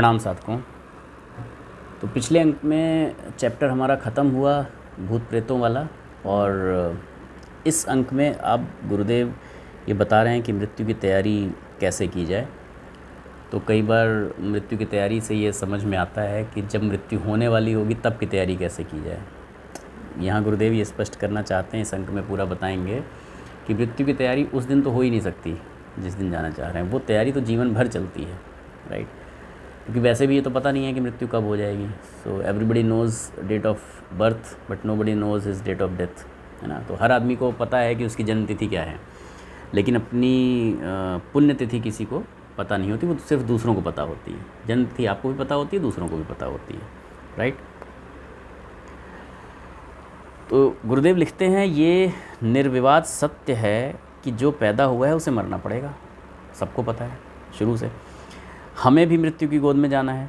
प्रणाम साधकों। तो पिछले अंक में चैप्टर हमारा ख़त्म हुआ भूत प्रेतों वाला, और इस अंक में अब गुरुदेव ये बता रहे हैं कि मृत्यु की तैयारी कैसे की जाए। तो कई बार मृत्यु की तैयारी से ये समझ में आता है कि जब मृत्यु होने वाली होगी तब की तैयारी कैसे की जाए। यहाँ गुरुदेव ये स्पष्ट करना चाहते हैं, इस अंक में पूरा बताएंगे कि मृत्यु की तैयारी उस दिन तो हो ही नहीं सकती जिस दिन जाना चाह रहे हैं। वो तैयारी तो जीवन भर चलती है, राइट। क्योंकि वैसे भी ये तो पता नहीं है कि मृत्यु कब हो जाएगी। So everybody knows date of birth but nobody knows his date of death, है ना। तो हर आदमी को पता है कि उसकी जन्म तिथि क्या है, लेकिन अपनी पुण्य तिथि किसी को पता नहीं होती, वो तो सिर्फ दूसरों को पता होती है। जन्म तिथि आपको भी पता होती है, दूसरों को भी पता होती है, राइट। तो गुरुदेव लिखते हैं ये निर्विवाद सत्य है कि जो पैदा हुआ है उसे मरना पड़ेगा, सबको पता है शुरू से। हमें भी मृत्यु की गोद में जाना है।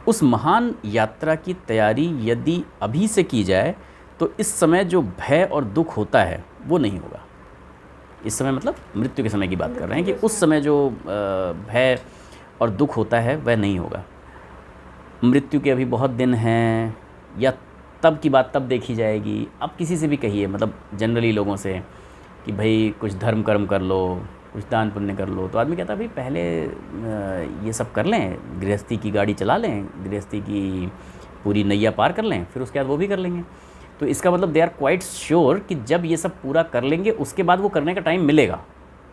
उस महान यात्रा की तैयारी यदि अभी से की जाए तो इस समय जो भय और दुख होता है वो नहीं होगा। इस समय मतलब मृत्यु के समय की बात कर रहे हैं कि उस समय जो भय और दुख होता है वह नहीं होगा। मृत्यु के अभी बहुत दिन हैं, या तब की बात तब देखी जाएगी। अब किसी से भी कहिए, मतलब जनरली लोगों से, कि भाई कुछ धर्म कर्म कर लो, कुछ दान पुण्य कर लो, तो आदमी कहता है भाई पहले ये सब कर लें, गृहस्थी की गाड़ी चला लें, गृहस्थी की पूरी नैया पार कर लें, फिर उसके बाद वो भी कर लेंगे। तो इसका मतलब दे आर क्वाइट श्योर कि जब ये सब पूरा कर लेंगे उसके बाद वो करने का टाइम मिलेगा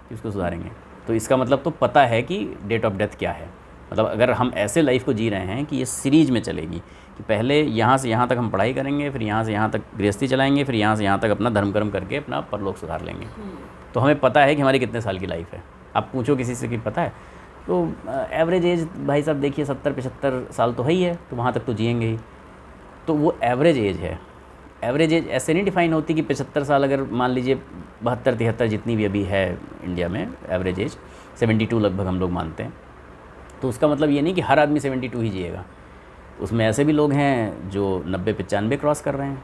कि उसको सुधारेंगे। तो इसका मतलब तो पता है कि डेट ऑफ डेथ क्या है। मतलब अगर हम ऐसे लाइफ को जी रहे हैं कि ये सीरीज में चलेगी कि पहले यहाँ से यहाँ तक हम पढ़ाई करेंगे, फिर यहाँ से यहाँ तक गृहस्थी चलाएंगे, फिर यहाँ से यहाँ तक अपना धर्म कर्म करके अपना परलोक सुधार लेंगे, तो हमें पता है कि हमारी कितने साल की लाइफ है। आप पूछो किसी से कि पता है, तो एवरेज एज भाई साहब देखिए 70-75 साल तो है ही है, तो वहाँ तक तो जिएंगे ही। तो वो एवरेज एज है। एवरेज एज ऐसे नहीं डिफ़ाइन होती कि 75 साल, अगर मान लीजिए 72-73 जितनी भी अभी है इंडिया में एवरेज एज, 72 लगभग हम लोग मानते हैं, तो उसका मतलब ये नहीं कि हर आदमी 72 ही जिएगा। उसमें ऐसे भी लोग हैं जो 90-95 क्रॉस कर रहे हैं,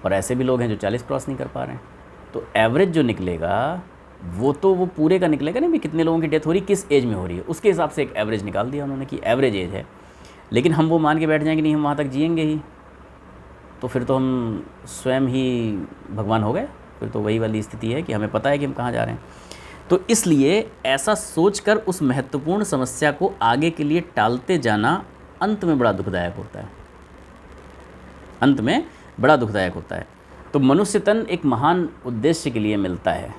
और ऐसे भी लोग हैं जो 40 क्रॉस नहीं कर पा रहे हैं। तो एवरेज जो निकलेगा वो तो वो पूरे का निकलेगा नहीं, भी कितने लोगों की डेथ हो रही है, किस एज में हो रही है, उसके हिसाब से एक एवरेज निकाल दिया उन्होंने कि एवरेज एज है। लेकिन हम वो मान के बैठ जाएं कि नहीं हम वहाँ तक जिएंगे ही, तो फिर तो हम स्वयं ही भगवान हो गए। फिर तो वही वाली स्थिति है कि हमें पता है कि हम कहाँ जा रहे हैं। तो इसलिए ऐसा सोचकर उस महत्वपूर्ण समस्या को आगे के लिए टालते जाना अंत में बड़ा दुखदायक होता है। अंत में बड़ा दुखदायक होता है। तो मनुष्य तन एक महान उद्देश्य के लिए मिलता है।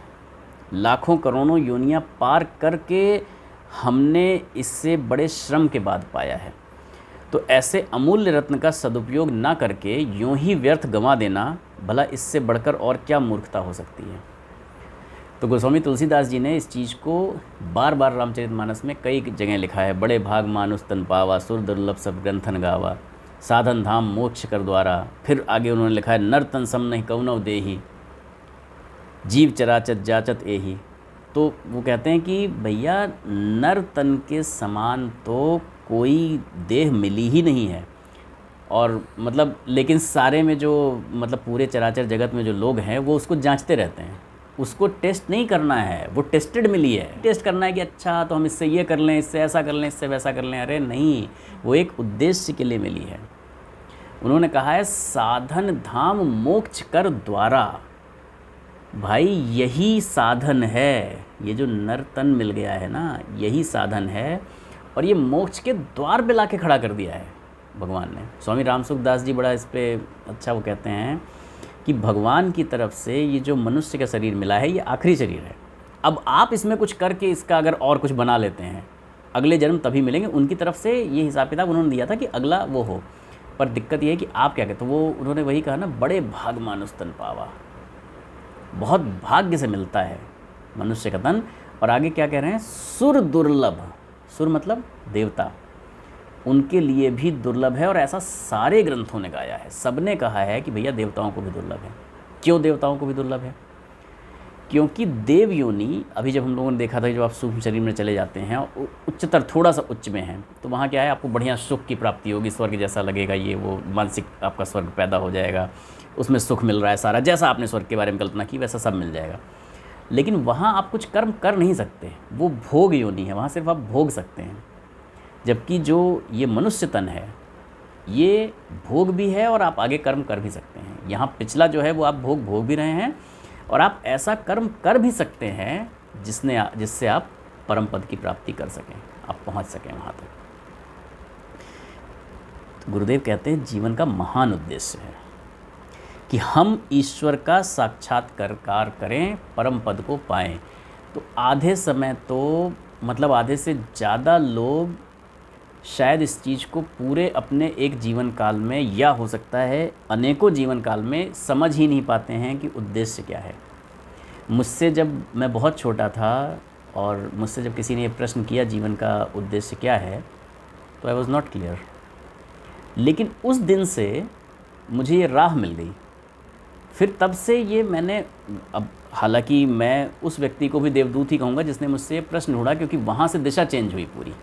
लाखों करोड़ों योनियां पार करके हमने इससे बड़े श्रम के बाद पाया है। तो ऐसे अमूल्य रत्न का सदुपयोग ना करके यूं ही व्यर्थ गंवा देना, भला इससे बढ़कर और क्या मूर्खता हो सकती है। तो गोस्वामी तुलसीदास जी ने इस चीज़ को बार बार रामचरितमानस में कई जगह लिखा है। बड़े भाग मानुष तन पावा, सुर दुर्लभ सब ग्रंथन गावा, साधन धाम मोक्ष कर द्वारा। फिर आगे उन्होंने लिखा है नर तन सम नहीं कौनव देही, जीव चराचत जाचत एही। तो वो कहते हैं कि भैया नर तन के समान तो कोई देह मिली ही नहीं है। और मतलब लेकिन सारे में जो मतलब पूरे चराचर जगत में जो लोग हैं वो उसको जांचते रहते हैं। उसको टेस्ट नहीं करना है, वो टेस्टेड मिली है। टेस्ट करना है कि अच्छा तो हम इससे ये कर लें, इससे ऐसा कर लें, इससे वैसा कर लें। अरे नहीं, वो एक उद्देश्य के लिए मिली है। उन्होंने कहा है साधन धाम मोक्ष कर द्वारा। भाई यही साधन है, ये जो नर तन मिल गया है ना, यही साधन है। और ये मोक्ष के द्वार पे लाके खड़ा कर दिया है भगवान ने। स्वामी रामसुखदास जी बड़ा इस पर अच्छा वो कहते हैं कि भगवान की तरफ से ये जो मनुष्य का शरीर मिला है ये आखिरी शरीर है। अब आप इसमें कुछ करके इसका अगर और कुछ बना लेते हैं, अगले जन्म तभी मिलेंगे। उनकी तरफ से ये हिसाब किताब उन्होंने दिया था कि अगला वो हो। पर दिक्कत ये है कि आप क्या कहते, तो वो उन्होंने वही कहा ना, बड़े भाग मानुष तन पावा। बहुत भाग्य से मिलता है मनुष्य का तन। और आगे क्या कह रहे हैं, सुर दुर्लभ। सुर मतलब देवता, उनके लिए भी दुर्लभ है। और ऐसा सारे ग्रंथों ने गाया है, सब ने कहा है कि भैया देवताओं को भी दुर्लभ है। क्यों देवताओं को भी दुर्लभ है? क्योंकि देव योनि, अभी जब हम लोगों ने देखा था कि जब आप सूक्ष्म शरीर में चले जाते हैं, उच्चतर थोड़ा सा उच्च में हैं, तो वहाँ क्या है, आपको बढ़िया सुख की प्राप्ति होगी, स्वर्ग जैसा लगेगा। ये वो मानसिक आपका स्वर्ग पैदा हो जाएगा, उसमें सुख मिल रहा है सारा, जैसा आपने स्वर्ग के बारे में कल्पना की वैसा सब मिल जाएगा। लेकिन वहाँ आप कुछ कर्म कर नहीं सकते, वो भोग योनि है, वहाँ सिर्फ आप भोग सकते हैं। जबकि जो ये मनुष्य तन है ये भोग भी है और आप आगे कर्म कर भी सकते हैं। यहाँ पिछला जो है वो आप भोग भी रहे हैं और आप ऐसा कर्म कर भी सकते हैं जिससे आप परम पद की प्राप्ति कर सकें, आप पहुँच सकें वहाँ तक। तो गुरुदेव कहते हैं जीवन का महान उद्देश्य है कि हम ईश्वर का साक्षात्कार करें, परम पद को पाएं। तो आधे समय तो मतलब आधे से ज़्यादा लोग शायद इस चीज़ को पूरे अपने एक जीवन काल में या हो सकता है अनेकों जीवन काल में समझ ही नहीं पाते हैं कि उद्देश्य क्या है। मुझसे जब मैं बहुत छोटा था और मुझसे जब किसी ने ये प्रश्न किया जीवन का उद्देश्य क्या है, तो आई वॉज़ नॉट क्लियर। लेकिन उस दिन से मुझे ये राह मिल गई। फिर तब से ये मैंने, अब हालांकि मैं उस व्यक्ति को भी देवदूत ही कहूँगा जिसने मुझसे ये प्रश्न ढूंढा, क्योंकि वहाँ से दिशा चेंज हुई पूरी।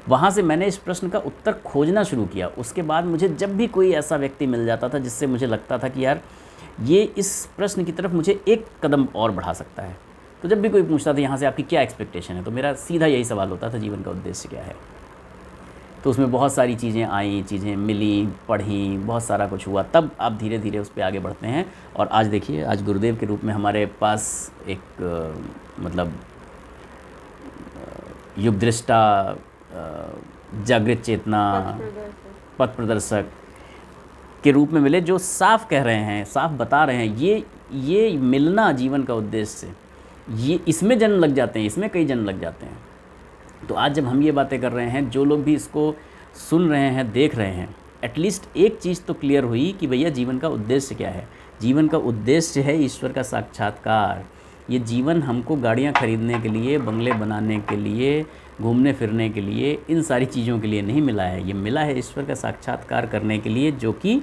वहाँ से मैंने इस प्रश्न का उत्तर खोजना शुरू किया। उसके बाद मुझे जब भी कोई ऐसा व्यक्ति मिल जाता था जिससे मुझे लगता था कि यार ये इस प्रश्न की तरफ मुझे एक कदम और बढ़ा सकता है, तो जब भी कोई पूछता था यहाँ से आपकी क्या एक्सपेक्टेशन है, तो मेरा सीधा यही सवाल होता था जीवन का उद्देश्य क्या है। तो उसमें बहुत सारी चीज़ें आई, चीज़ें मिली, पढ़ी, बहुत सारा कुछ हुआ, तब आप धीरे धीरे उस पर आगे बढ़ते हैं। और आज देखिए, आज गुरुदेव के रूप में हमारे पास एक मतलब युगदृष्टा, जागृत चेतना, पथ प्रदर्शक के रूप में मिले, जो साफ कह रहे हैं, साफ बता रहे हैं ये मिलना जीवन का उद्देश्य, ये इसमें जन्म लग जाते हैं, इसमें कई जन्म लग जाते हैं। तो आज जब हम ये बातें कर रहे हैं, जो लोग भी इसको सुन रहे हैं, देख रहे हैं, एटलीस्ट एक चीज़ तो क्लियर हुई कि भैया जीवन का उद्देश्य क्या है। जीवन का उद्देश्य है ईश्वर का साक्षात्कार। ये जीवन हमको गाड़ियाँ खरीदने के लिए, बंगले बनाने के लिए, घूमने फिरने के लिए, इन सारी चीज़ों के लिए नहीं मिला है। ये मिला है ईश्वर का साक्षात्कार करने के लिए, जो कि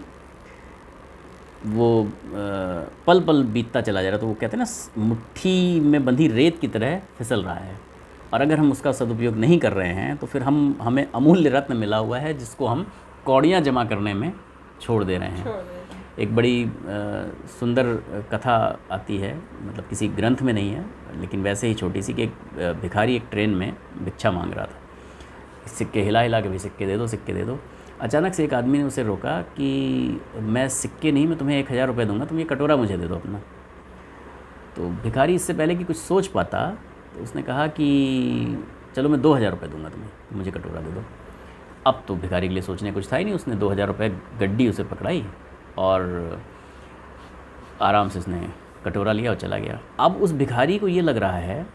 वो पल पल बीतता चला जा रहा है। तो वो कहते हैं ना, मुट्ठी में बंधी रेत की तरह फिसल रहा है। और अगर हम उसका सदुपयोग नहीं कर रहे हैं तो फिर हमें अमूल्य रत्न मिला हुआ है जिसको हम कौड़ियाँ जमा करने में छोड़ दे रहे हैं। एक बड़ी सुंदर कथा आती है, मतलब किसी ग्रंथ में नहीं है, लेकिन वैसे ही छोटी सी, कि एक भिखारी एक ट्रेन में भिक्षा मांग रहा था। सिक्के हिला हिला के भी सिक्के दे दो, सिक्के दे दो। अचानक से एक आदमी ने उसे रोका कि मैं सिक्के नहीं, मैं तुम्हें 1000 रुपये दूंगा, तुम ये कटोरा मुझे दे दो अपना। तो भिखारी इससे पहले कि कुछ सोच पाता, तो उसने कहा कि चलो मैं 2000 रुपये दूंगा तुम्हें, मुझे कटोरा दे दो। अब तो भिखारी के लिए सोचने कुछ था ही नहीं, उसने 2000 रुपये गड्डी उसे पकड़ाई और आराम से उसने कटोरा लिया और चला गया। अब उस भिखारी को ये लग रहा है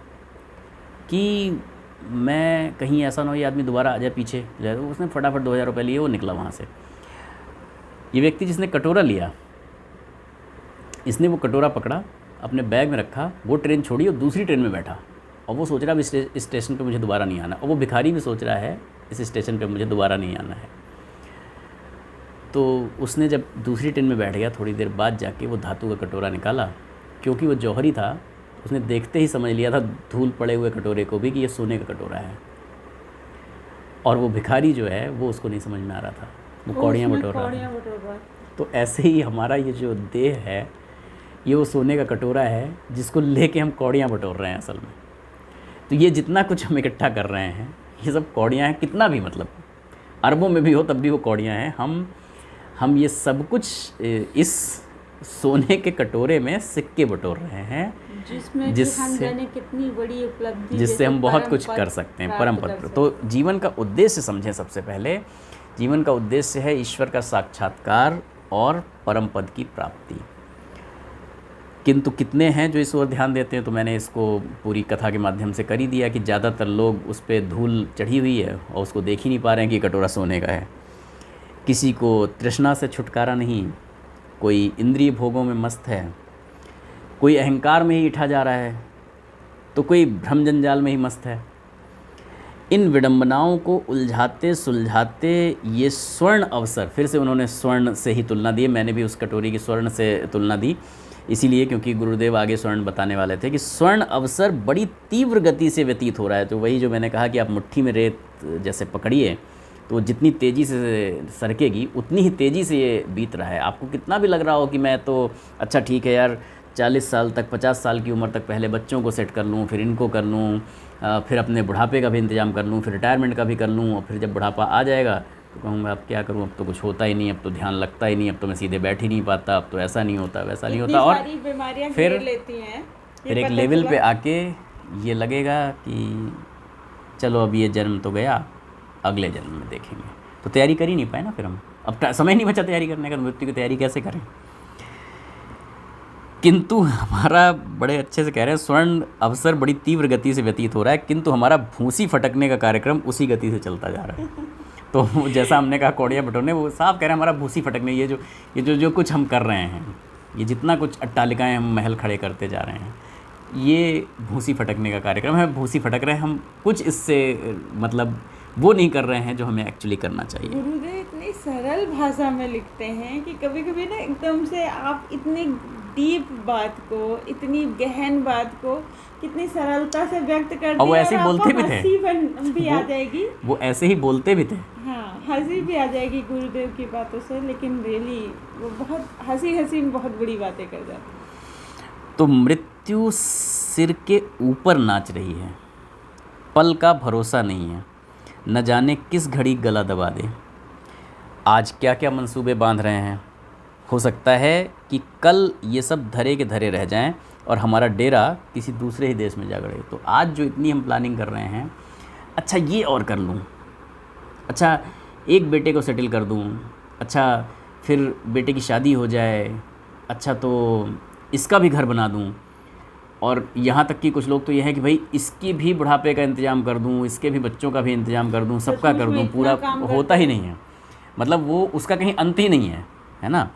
कि मैं कहीं ऐसा ना हो ये आदमी दोबारा आ जाए, पीछे जाए। तो उसने फटाफट 2000 रुपये लिए, वो निकला वहाँ से। ये व्यक्ति जिसने कटोरा लिया, इसने वो कटोरा पकड़ा, अपने बैग में रखा, वो ट्रेन छोड़ी और दूसरी ट्रेन में बैठा। और वो सोच रहा है इस स्टेशन पे मुझे दोबारा नहीं आना, और वो भिखारी भी सोच रहा है इस स्टेशन पे मुझे दोबारा नहीं आना है। तो उसने जब दूसरी ट्रेन में बैठ गया, थोड़ी देर बाद जाके वो धातु का कटोरा निकाला। क्योंकि वो जौहरी था, उसने देखते ही समझ लिया था धूल पड़े हुए कटोरे को भी कि ये सोने का कटोरा है। और वो भिखारी जो है वो उसको नहीं समझ में आ रहा था, वो कौड़ियाँ बटोर रहा था। तो ऐसे ही हमारा ये जो देह है, ये वो सोने का कटोरा है जिसको लेके हम कौड़ियाँ बटोर रहे हैं असल में। तो ये जितना कुछ हम इकट्ठा कर रहे हैं, ये सब कौड़ियाँ हैं, कितना भी, मतलब अरबों में भी हो तब भी वो कौड़ियाँ हैं। हम ये सब कुछ इस सोने के कटोरे में सिक्के बटोर रहे हैं, जिससे हम बहुत कुछ कर सकते हैं, परम पद। तो जीवन का उद्देश्य समझें। सबसे पहले जीवन का उद्देश्य है ईश्वर का साक्षात्कार और परम पद की प्राप्ति। किंतु कितने हैं जो इस ओर ध्यान देते हैं? तो मैंने इसको पूरी कथा के माध्यम से कर ही दिया कि ज़्यादातर लोग उस पर धूल चढ़ी हुई है और उसको देख ही नहीं पा रहे हैं कि कटोरा सोने का है। किसी को तृष्णा से छुटकारा नहीं, कोई इंद्रिय भोगों में मस्त है, कोई अहंकार में ही इठा जा रहा है, तो कोई भ्रम जंजाल में ही मस्त है। इन विडंबनाओं को उलझाते सुलझाते ये स्वर्ण अवसर, फिर से उन्होंने स्वर्ण से ही तुलना दी, मैंने भी उस कटोरी की स्वर्ण से तुलना दी इसीलिए क्योंकि गुरुदेव आगे स्वर्ण बताने वाले थे कि स्वर्ण अवसर बड़ी तीव्र गति से व्यतीत हो रहा है। तो वही जो मैंने कहा कि आप मुट्ठी में रेत जैसे पकड़िए तो जितनी तेज़ी से सरकेगी उतनी ही तेज़ी से ये बीत रहा है। आपको कितना भी लग रहा हो कि मैं तो अच्छा ठीक है यार, 40 साल तक, 50 साल की उम्र तक पहले बच्चों को सेट कर लूँ, फिर इनको कर लूँ, फिर अपने बुढ़ापे का भी इंतज़ाम कर लूँ, फिर रिटायरमेंट का भी कर लूँ, और फिर जब बुढ़ापा आ जाएगा तो कहूँगा अब क्या करूँ, अब तो कुछ होता ही नहीं, अब तो ध्यान लगता ही नहीं, अब तो मैं सीधे बैठ ही नहीं पाता, अब तो ऐसा नहीं होता, वैसा नहीं होता। और फिर लेती हैं, फिर एक लेवल पे आके ये लगेगा कि चलो अब ये जन्म तो गया, अगले जन्म में देखेंगे। तो तैयारी कर ही नहीं पाए ना फिर हम, अब समय नहीं बचा तैयारी करने का, मृत्यु की तैयारी कैसे करें। किंतु हमारा, बड़े अच्छे से कह रहे हैं, स्वर्ण अवसर बड़ी तीव्र गति से व्यतीत हो रहा है, किंतु हमारा भूसी फटकने का कार्यक्रम उसी गति से चलता जा रहा है। तो जैसा हमने कहा कौड़िया बटोरने, वो साफ कह रहे हैं हमारा भूसी फटकने, ये जो कुछ हम कर रहे हैं, ये जितना कुछ अट्टालिकाएँ हम महल खड़े करते जा रहे हैं, ये भूसी फटकने का कार्यक्रम है। भूसी फटक रहे हैं हम, कुछ इससे मतलब वो नहीं कर रहे हैं जो हमें एक्चुअली करना चाहिए। गुरुदेव इतनी सरल भाषा में लिखते हैं कि कभी कभी ना एकदम से आप इतनी डीप बात को, इतनी गहन बात को कितनी सरलता से व्यक्त कर और वो ऐसे ही बोलते भी थे, हंसी भी आ जाएगी, वो ऐसे ही बोलते भी थे। हाँ, हंसी भी आ जाएगी गुरुदेव की बातों से, लेकिन रियली वो बहुत हंसी में बहुत बड़ी बातें कर जाते। तो मृत्यु सिर के ऊपर नाच रही है, पल का भरोसा नहीं है, न जाने किस घड़ी गला दबा दे। आज क्या क्या मंसूबे बांध रहे हैं, हो सकता है कि कल ये सब धरे के धरे रह जाएं और हमारा डेरा किसी दूसरे ही देश में जा गड़े। तो आज जो इतनी हम प्लानिंग कर रहे हैं, अच्छा ये और कर लूँ, अच्छा एक बेटे को सेटल कर दूँ, अच्छा फिर बेटे की शादी हो जाए, अच्छा तो इसका भी घर बना दूँ, और यहाँ तक कि कुछ लोग तो ये है कि भाई इसकी भी बुढ़ापे का इंतज़ाम कर दूँ, इसके भी बच्चों का भी इंतज़ाम कर दूँ, सबका कर दूँ, पूरा होता ही नहीं है, मतलब वो उसका कहीं अंत ही नहीं है ना।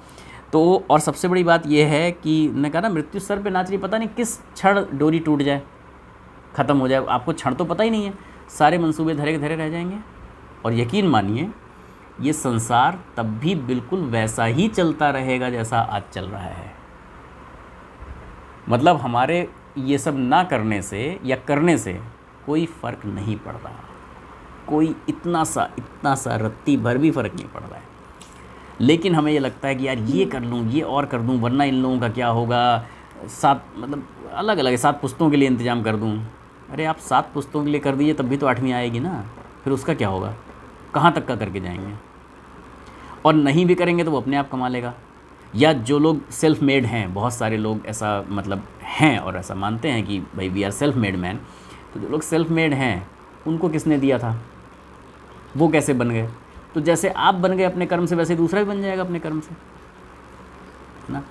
तो और सबसे बड़ी बात ये है कि मैंने कहा ना, मृत्यु सर पे नाच रही, पता नहीं किस क्षण डोरी टूट जाए, ख़त्म हो जाए, आपको क्षण तो पता ही नहीं है, सारे मंसूबे धरे के धरे रह जाएंगे। और यकीन मानिए ये संसार तब भी बिल्कुल वैसा ही चलता रहेगा जैसा आज चल रहा है। मतलब हमारे ये सब ना करने से या करने से कोई फ़र्क नहीं पड़ रहा, कोई इतना सा रत्ती भर भी फ़र्क नहीं पड़ रहा है। लेकिन हमें ये लगता है कि यार ये कर लूँ, ये और कर दूँ, वरना इन लोगों का क्या होगा, 7 मतलब अलग अलग 7 पुस्तों के लिए इंतज़ाम कर दूँ। अरे आप 7 पुस्तों के लिए कर दीजिए, तब भी तो 8वीं आएगी ना, फिर उसका क्या होगा, कहाँ तक का करके जाएंगे। और नहीं भी करेंगे तो वो अपने आप कमा लेगा। या जो लोग सेल्फ मेड हैं, बहुत सारे लोग ऐसा मतलब हैं और ऐसा मानते हैं कि भाई we are self made man, तो जो लोग सेल्फ मेड हैं उनको किसने दिया था, वो कैसे बन गए। तो जैसे आप बन गए अपने कर्म से, वैसे दूसरा भी बन जाएगा अपने कर्म से, है ना।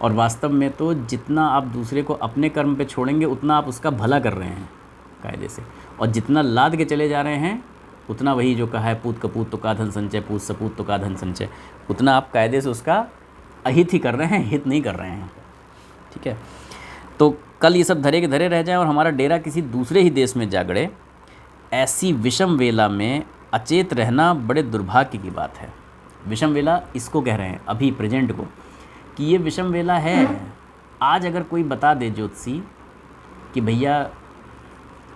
और वास्तव में तो जितना आप दूसरे को अपने कर्म पे छोड़ेंगे उतना आप उसका भला कर रहे हैं कायदे से, और जितना लाद के चले जा रहे हैं उतना, वही जो कहा है पूत कपूत तो का धन संचय, पूत सपूत तो का धन संचय, उतना आप कायदे से उसका अहित ही कर रहे हैं, हित नहीं कर रहे हैं। ठीक है, तो कल ये सब धरे के धरे रह जाएं और हमारा डेरा किसी दूसरे ही देश में जा गड़े, ऐसी विषम वेला में अचेत रहना बड़े दुर्भाग्य की बात है। विषम वेला इसको कह रहे हैं अभी प्रेजेंट को, कि ये विषम वेला है। आज अगर कोई बता दे ज्योतिषी कि भैया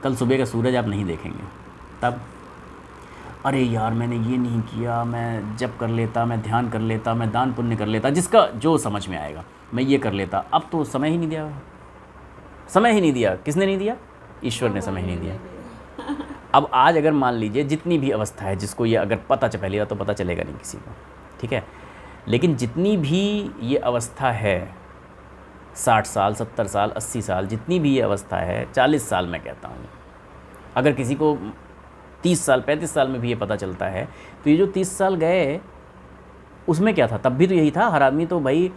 कल सुबह का सूरज आप नहीं देखेंगे, तब अरे यार मैंने ये नहीं किया, मैं जप कर लेता, मैं ध्यान कर लेता, मैं दान पुण्य कर लेता, जिसका जो समझ में आएगा मैं ये कर लेता। अब तो समय ही नहीं दिया, समय ही नहीं दिया। किसने नहीं दिया? ईश्वर ने समय ही नहीं दिया। अब आज अगर मान लीजिए जितनी भी अवस्था है, जिसको ये अगर पता चलेगा तो पता चलेगा नहीं किसी को, ठीक है, लेकिन जितनी भी ये अवस्था है, 60 साल 70 साल 80 साल जितनी भी ये अवस्था है, 40 साल मैं कहता हूँ, अगर किसी को 30 साल 35 साल में भी ये पता चलता है, तो ये जो 30 साल गए उसमें क्या था, तब भी तो यही था। हर आदमी तो भाई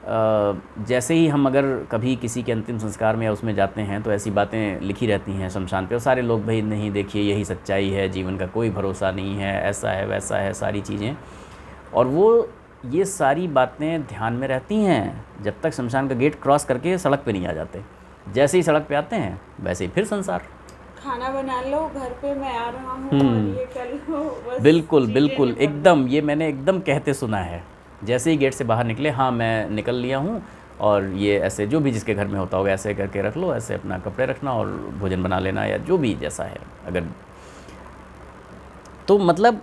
जैसे ही हम अगर कभी किसी के अंतिम संस्कार में या उसमें जाते हैं तो ऐसी बातें लिखी रहती हैं शमशान पे, और सारे लोग भाई नहीं देखिए यही सच्चाई है, जीवन का कोई भरोसा नहीं है, ऐसा है वैसा है, सारी चीज़ें, और वो ये सारी बातें ध्यान में रहती हैं जब तक शमशान का गेट क्रॉस करके सड़क पे नहीं आ जाते। जैसे ही सड़क पे आते हैं वैसे ही फिर संसार, खाना बना लो घर पे, मैं आ रहा हूँ और ये कर लो, बस बिल्कुल बिल्कुल एकदम, ये मैंने एकदम कहते सुना है। जैसे ही गेट से बाहर निकले, हाँ मैं निकल लिया हूँ, और ये ऐसे जो भी जिसके घर में होता होगा ऐसे करके रख लो, ऐसे अपना कपड़े रखना और भोजन बना लेना, या जो भी जैसा है अगर तो मतलब।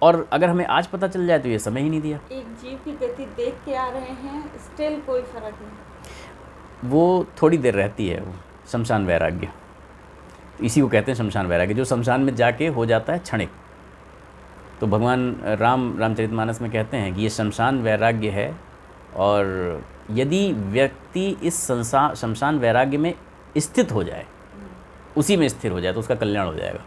और अगर हमें आज पता चल जाए तो ये समय ही नहीं दिया। एक जीव की गति देख के आ रहे हैं, स्टिल कोई फर्क नहीं। वो थोड़ी देर रहती है, वो शमशान वैराग्य, इसी को कहते हैं शमशान वैराग्य, जो शमशान में जाके हो जाता है क्षणिक। तो भगवान रामचरितमानस में कहते हैं कि ये शमशान वैराग्य है, और यदि व्यक्ति इस शमशान वैराग्य में स्थित हो जाए, उसी में स्थिर हो जाए, तो उसका कल्याण हो जाएगा।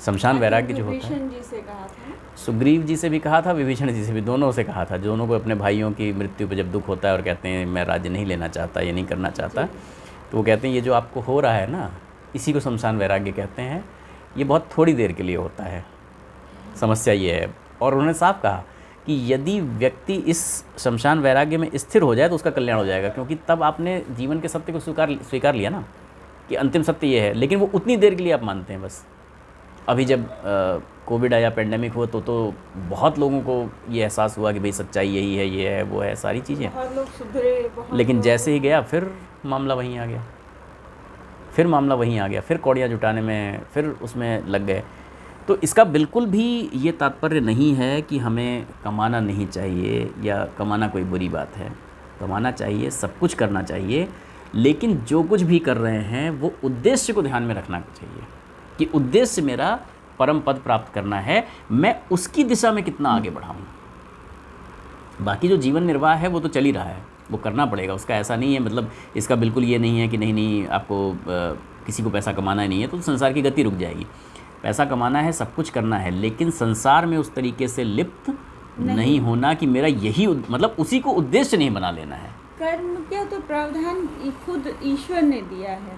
शमशान वैराग्य जो होता है, जी से कहा था, सुग्रीव जी से भी कहा था, विभीषण जी से भी, दोनों से कहा था। दोनों को अपने भाइयों की मृत्यु पर जब दुख होता है और कहते हैं मैं राज्य नहीं लेना चाहता, ये नहीं करना चाहता, तो वो कहते हैं ये जो आपको हो रहा है ना, इसी को शमशान वैराग्य कहते हैं। ये बहुत थोड़ी देर के लिए होता है, समस्या ये है। और उन्होंने साफ कहा कि यदि व्यक्ति इस शमशान वैराग्य में स्थिर हो जाए तो उसका कल्याण हो जाएगा, क्योंकि तब आपने जीवन के सत्य को स्वीकार लिया ना कि अंतिम सत्य ये है। लेकिन वो उतनी देर के लिए आप मानते हैं बस। अभी जब कोविड आया, पेंडेमिक हुआ, तो बहुत लोगों को ये एहसास हुआ कि भाई सच्चाई यही है, ये है, वो है, सारी चीज़ें, बहुत लोग सुधरे, लेकिन जैसे ही गया फिर मामला वहीं आ गया, फिर कौड़ियाँ जुटाने में फिर उसमें लग गए। तो इसका बिल्कुल भी ये तात्पर्य नहीं है कि हमें कमाना नहीं चाहिए या कमाना कोई बुरी बात है। कमाना चाहिए, सब कुछ करना चाहिए, लेकिन जो कुछ भी कर रहे हैं वो उद्देश्य को ध्यान में रखना चाहिए कि उद्देश्य मेरा परम पद प्राप्त करना है, मैं उसकी दिशा में कितना आगे बढ़ाऊँ। बाकी जो जीवन निर्वाह है वो तो चल ही रहा है, वो करना पड़ेगा, उसका ऐसा नहीं है, मतलब इसका बिल्कुल ये नहीं है कि नहीं आपको किसी को पैसा कमाना ही नहीं है तो संसार की गति रुक जाएगी। पैसा कमाना है, सब कुछ करना है, लेकिन संसार में उस तरीके से लिप्त नहीं होना कि मेरा यही मतलब उसी को उद्देश्य नहीं बना लेना है। कर्म क्या तो प्रावधान खुद ईश्वर ने दिया है,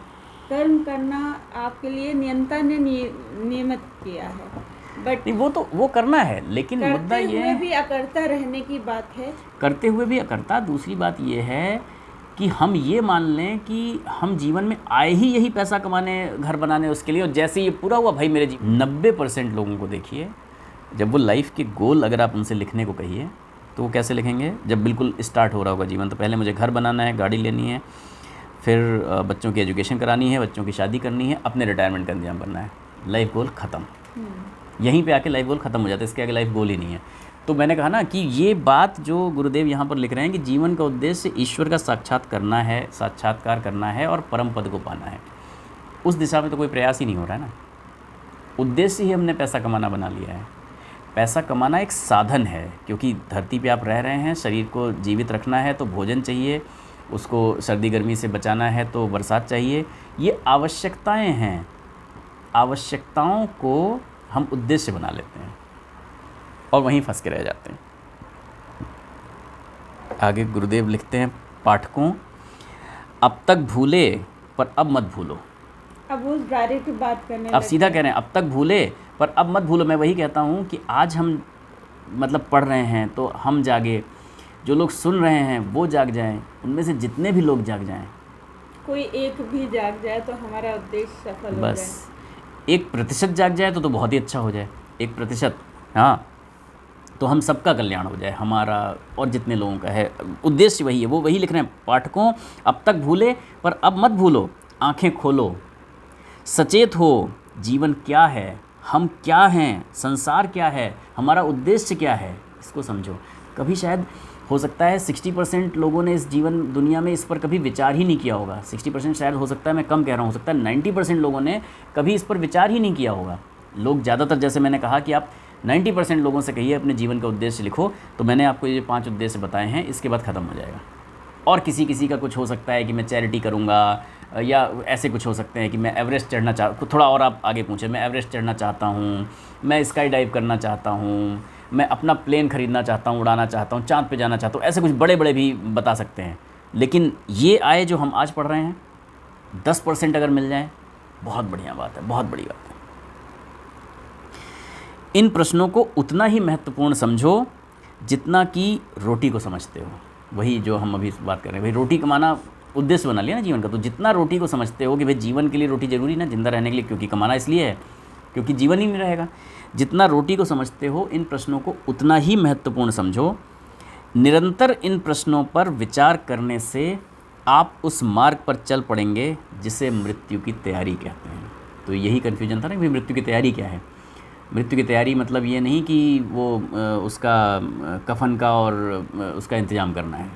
कर्म करना आपके लिए नियंता ने नियमित किया है, बट वो करना है, लेकिन मुद्दा ये है भी अकर्ता रहने की बात है। करते हुए भी अकर्ता। दूसरी बात ये है कि हम ये मान लें कि हम जीवन में आए ही यही पैसा कमाने, घर बनाने, उसके लिए, और जैसे ये पूरा हुआ भाई मेरे 90% लोगों को देखिए, जब वो लाइफ के गोल अगर आप उनसे लिखने को कहिए तो वो कैसे लिखेंगे? जब बिल्कुल स्टार्ट हो रहा होगा जीवन, तो पहले मुझे घर बनाना है, गाड़ी लेनी है, फिर बच्चों की एजुकेशन करानी है, बच्चों की शादी करनी है, अपने रिटायरमेंट का इंतजाम करना है। लाइफ गोल ख़त्म, यहीं पे आके लाइफ गोल ख़त्म हो जाता है, इसके आगे लाइफ गोल ही नहीं है। तो मैंने कहा ना कि ये बात जो गुरुदेव यहाँ पर लिख रहे हैं कि जीवन का उद्देश्य ईश्वर का साक्षात्कार करना है और परम पद को पाना है, उस दिशा में तो कोई प्रयास ही नहीं हो रहा है ना। उद्देश्य ही हमने पैसा कमाना बना लिया है। पैसा कमाना एक साधन है, क्योंकि धरती पे आप रह रहे हैं, शरीर को जीवित रखना है तो भोजन चाहिए, उसको सर्दी गर्मी से बचाना है तो बरसात चाहिए। ये आवश्यकताएं हैं, आवश्यकताओं को हम उद्देश्य बना लेते हैं और वहीं फंस के रह जाते हैं। आगे गुरुदेव लिखते हैं, पाठकों अब तक भूले पर अब मत भूलो। अब वो डायरेक्ट बात करने अब सीधा कह रहे हैं, अब तक भूले पर अब मत भूलो। मैं वही कहता हूँ कि आज हम मतलब पढ़ रहे हैं तो हम जागे, जो लोग सुन रहे हैं वो जाग जाएं, उनमें से जितने भी लोग जाग जाएं, कोई एक भी जाग जाए तो हमारा उद्देश्य सफल हो जाए। बस 1% जाग जाए तो बहुत ही अच्छा हो जाए, 1%, हाँ, तो हम सबका कल्याण हो जाए, हमारा और जितने लोगों का है। उद्देश्य वही है, वो वही लिख रहे हैं, पाठकों अब तक भूले पर अब मत भूलो, आंखें खोलो, सचेत हो, जीवन क्या है, हम क्या हैं, संसार क्या है, हमारा उद्देश्य क्या है, इसको समझो। कभी शायद हो सकता है 60% लोगों ने इस जीवन दुनिया में इस पर कभी विचार ही नहीं किया होगा। 60% शायद हो सकता है, मैं कम कह रहा हूँ, हो सकता है 90% लोगों ने कभी इस पर विचार ही नहीं किया होगा। लोग ज़्यादातर, जैसे मैंने कहा कि आप 90% लोगों से कहिए अपने जीवन का उद्देश्य लिखो, तो मैंने आपको ये 5 उद्देश्य बताए हैं, इसके बाद ख़त्म हो जाएगा। और किसी का कुछ हो सकता है कि मैं चैरिटी करूँगा, या ऐसे कुछ हो सकते हैं कि मैं एवरेस्ट चढ़ना थोड़ा और आप आगे पूछें, मैं एवरेस्ट चढ़ना चाहता हूँ, मैं स्काई डाइव करना चाहता हूँ, मैं अपना प्लेन ख़रीदना चाहता हूँ, उड़ाना चाहता हूँ, चाँद पे जाना चाहता हूँ, ऐसे कुछ बड़े बड़े भी बता सकते हैं। लेकिन ये आए जो हम आज पढ़ रहे हैं, 10% अगर मिल जाए, बहुत बढ़िया बात है, बहुत बड़ी बात है। इन प्रश्नों को उतना ही महत्वपूर्ण समझो जितना कि रोटी को समझते हो। वही जो हम अभी बात कर रहे हैं, भाई रोटी कमाना उद्देश्य बना लिया ना जीवन का, तो जितना रोटी को समझते हो कि भाई जीवन के लिए रोटी ज़रूरी ना, जिंदा रहने के लिए, क्योंकि कमाना इसलिए है क्योंकि जीवन ही नहीं रहेगा। जितना रोटी को समझते हो, इन प्रश्नों को उतना ही महत्वपूर्ण समझो। निरंतर इन प्रश्नों पर विचार करने से आप उस मार्ग पर चल पड़ेंगे जिसे मृत्यु की तैयारी कहते हैं। तो यही कन्फ्यूजन था ना कि मृत्यु की तैयारी क्या है। मृत्यु की तैयारी मतलब ये नहीं कि वो उसका कफन का और उसका इंतज़ाम करना है,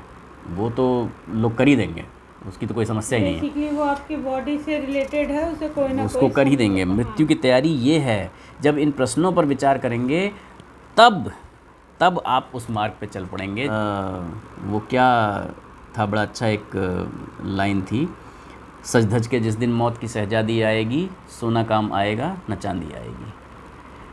वो तो लोग कर ही देंगे, उसकी तो कोई समस्या ही नहीं है, बेसिकली वो आपकी बॉडी से रिलेटेड है, उसे कोई ना उसको कोई कर ही देंगे। मृत्यु की तैयारी ये है, जब इन प्रश्नों पर विचार करेंगे तब आप उस मार्ग पे चल पड़ेंगे। वो क्या था, बड़ा अच्छा एक लाइन थी, सज धज के जिस दिन मौत की शहजादी आएगी, सोना काम आएगा न चांदी आएगी।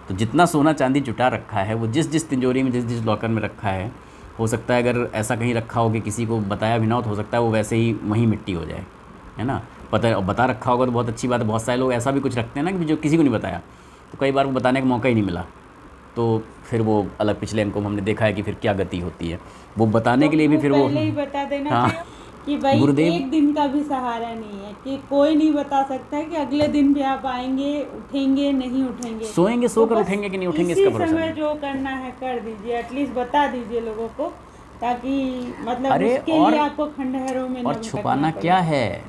तो जितना सोना चांदी जुटा रखा है, वो जिस जिस तिजोरी में, जिस जिस लॉकर में रखा है, हो सकता है अगर ऐसा कहीं रखा हो कि किसी को बताया भी ना हो, तो हो सकता है वो वैसे ही वहीं मिट्टी हो जाए, है ना। बता रखा होगा तो बहुत अच्छी बात है। बहुत सारे लोग ऐसा भी कुछ रखते हैं ना कि जो किसी को नहीं बताया, तो कई बार वो बताने का मौका ही नहीं मिला, तो फिर वो अलग पिछले अंकों में हमने देखा है कि फिर क्या गति होती है। वो बताने तो के लिए भी फिर वो पहले ही बता देना हाँ, चाहिए कि भाई गुरुदेव एक दिन का भी सहारा नहीं है, कि कोई नहीं बता सकता कि अगले दिन भी आप आएंगे, उठेंगे नहीं उठेंगे, सोएंगे, सोकर बस उठेंगे कि नहीं उठेंगे इसी इसका भरोसा समय नहीं। जो करना है कर दीजिए, एटलीस्ट बता दीजिए लोगों को, ताकि मतलब अरे उसके लिए आपको खंडहरों में और न छुपाना भटकना क्या पड़े। है,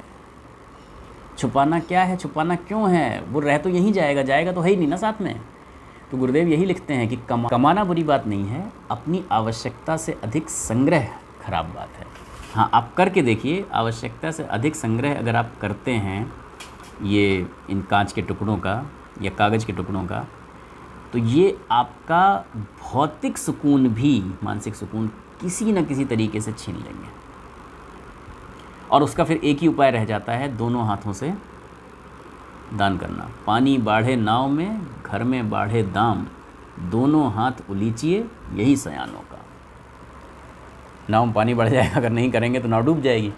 छुपाना क्या है, छुपाना क्यों है? वो रह तो यहीं जाएगा तो है ही नहीं ना साथ में। तो गुरुदेव यही लिखते हैं कि कमाना बुरी बात नहीं है, अपनी आवश्यकता से अधिक संग्रह खराब बात है। हाँ, आप करके देखिए, आवश्यकता से अधिक संग्रह अगर आप करते हैं ये इन कांच के टुकड़ों का या कागज़ के टुकड़ों का, तो ये आपका भौतिक सुकून भी, मानसिक सुकून किसी न किसी तरीके से छीन लेंगे। और उसका फिर एक ही उपाय रह जाता है, दोनों हाथों से दान करना। पानी बाढ़े नाव में, घर में बाढ़े दाम, दोनों हाथ उलीचिए यही सयानों का। नाव में पानी बढ़ जाएगा, अगर नहीं करेंगे तो नाव डूब जाएगी।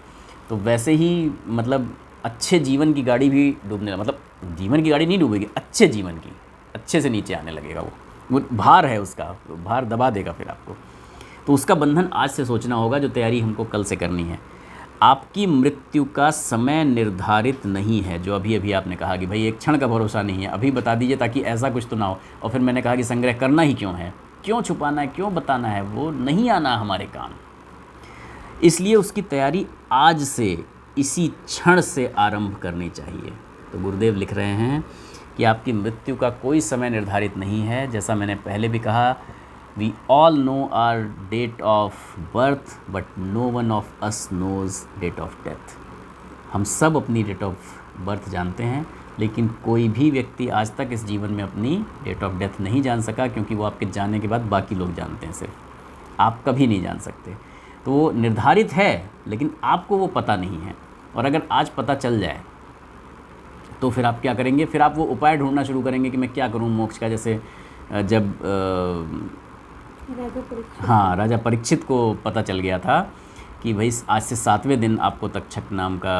तो वैसे ही मतलब अच्छे जीवन की गाड़ी भी डूबने, मतलब जीवन की गाड़ी नहीं डूबेगी, अच्छे जीवन की, अच्छे से नीचे आने लगेगा। वो भार है उसका, तो भार दबा देगा फिर आपको। तो उसका बंधन आज से सोचना होगा, जो तैयारी हमको कल से करनी है। आपकी मृत्यु का समय निर्धारित नहीं है, जो अभी अभी आपने कहा कि भाई एक क्षण का भरोसा नहीं है, अभी बता दीजिए ताकि ऐसा कुछ तो ना हो। और फिर मैंने कहा कि संग्रह करना ही क्यों है, क्यों छुपाना है, क्यों बताना है, वो नहीं आना हमारे काम। इसलिए उसकी तैयारी आज से, इसी क्षण से आरंभ करनी चाहिए। तो गुरुदेव लिख रहे हैं कि आपकी मृत्यु का कोई समय निर्धारित नहीं है। जैसा मैंने पहले भी कहा, we all know our date of birth, but no one of us knows date of death. हम सब अपनी डेट ऑफ बर्थ जानते हैं, लेकिन कोई भी व्यक्ति आज तक इस जीवन में अपनी डेट ऑफ डेथ नहीं जान सका, क्योंकि वो आपके जाने के बाद बाकी लोग जानते हैं, सिर्फ आप कभी नहीं जान सकते। तो वो निर्धारित है, लेकिन आपको वो पता नहीं है। और अगर आज पता चल जाए तो फिर आप क्या करेंगे? फिर आप वो उपाय ढूंढना शुरू करेंगे कि मैं क्या करूं मोक्ष का। जैसे जब राजा परीक्षित को पता चल गया था कि भाई आज से 7वें दिन आपको तक्षक नाम का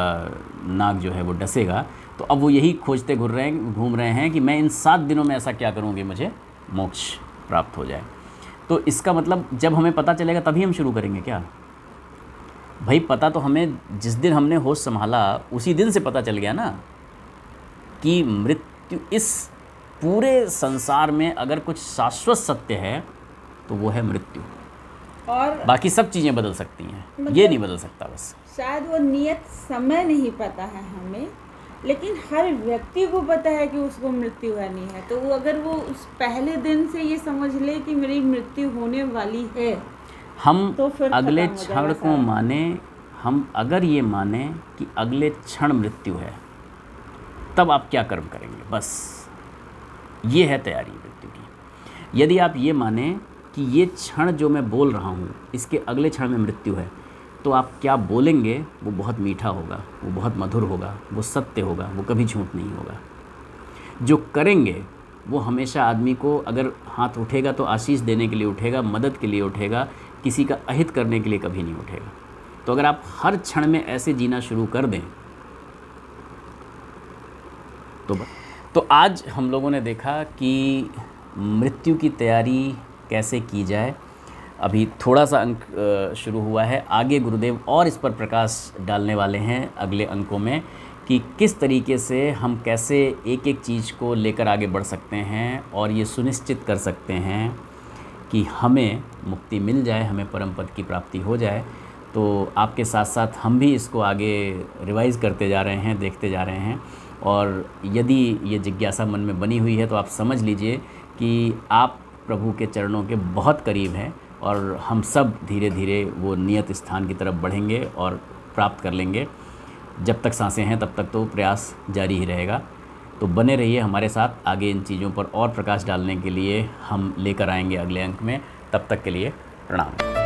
नाग जो है वो डसेगा, तो अब वो यही खोजते घूम रहे हैं कि मैं इन 7 दिनों में ऐसा क्या करूं कि मुझे मोक्ष प्राप्त हो जाए। तो इसका मतलब जब हमें पता चलेगा तभी हम शुरू करेंगे क्या? भाई पता तो हमें जिस दिन हमने होश संभाला उसी दिन से पता चल गया ना कि मृत्यु, इस पूरे संसार में अगर कुछ शाश्वत सत्य है तो वो है मृत्यु। और बाकी सब चीज़ें बदल सकती हैं, मतलब ये नहीं बदल सकता बस। शायद वो नियत समय नहीं पता है हमें, लेकिन हर व्यक्ति को पता है कि उसको मृत्यु आनी है। तो वो अगर वो उस पहले दिन से ये समझ ले कि मेरी मृत्यु होने वाली है, हम तो फिर अगले खत्म हो क्षण जाएगा को सारा। माने, हम अगर ये माने कि अगले क्षण मृत्यु है, तब आप क्या कर्म करेंगे, बस ये है तैयारी मृत्यु की। यदि आप ये माने कि ये क्षण जो मैं बोल रहा हूँ इसके अगले क्षण में मृत्यु है, तो आप क्या बोलेंगे वो बहुत मीठा होगा, वो बहुत मधुर होगा, वो सत्य होगा, वो कभी झूठ नहीं होगा। जो करेंगे वो हमेशा आदमी को, अगर हाथ उठेगा तो आशीष देने के लिए उठेगा, मदद के लिए उठेगा, किसी का अहित करने के लिए कभी नहीं उठेगा। तो अगर आप हर क्षण में ऐसे जीना शुरू कर दें तो आज हम लोगों ने देखा कि मृत्यु की तैयारी कैसे की जाए। अभी थोड़ा सा अंक शुरू हुआ है, आगे गुरुदेव और इस पर प्रकाश डालने वाले हैं अगले अंकों में कि किस तरीके से हम कैसे एक एक चीज़ को लेकर आगे बढ़ सकते हैं और ये सुनिश्चित कर सकते हैं कि हमें मुक्ति मिल जाए, हमें परम पद की प्राप्ति हो जाए। तो आपके साथ साथ हम भी इसको आगे रिवाइज़ करते जा रहे हैं, देखते जा रहे हैं। और यदि ये जिज्ञासा मन में बनी हुई है तो आप समझ लीजिए कि आप प्रभु के चरणों के बहुत करीब हैं और हम सब धीरे धीरे वो नियत स्थान की तरफ बढ़ेंगे और प्राप्त कर लेंगे। जब तक सांसें हैं तब तक तो प्रयास जारी ही रहेगा। तो बने रहिए हमारे साथ, आगे इन चीज़ों पर और प्रकाश डालने के लिए हम लेकर आएंगे अगले अंक में। तब तक के लिए प्रणाम।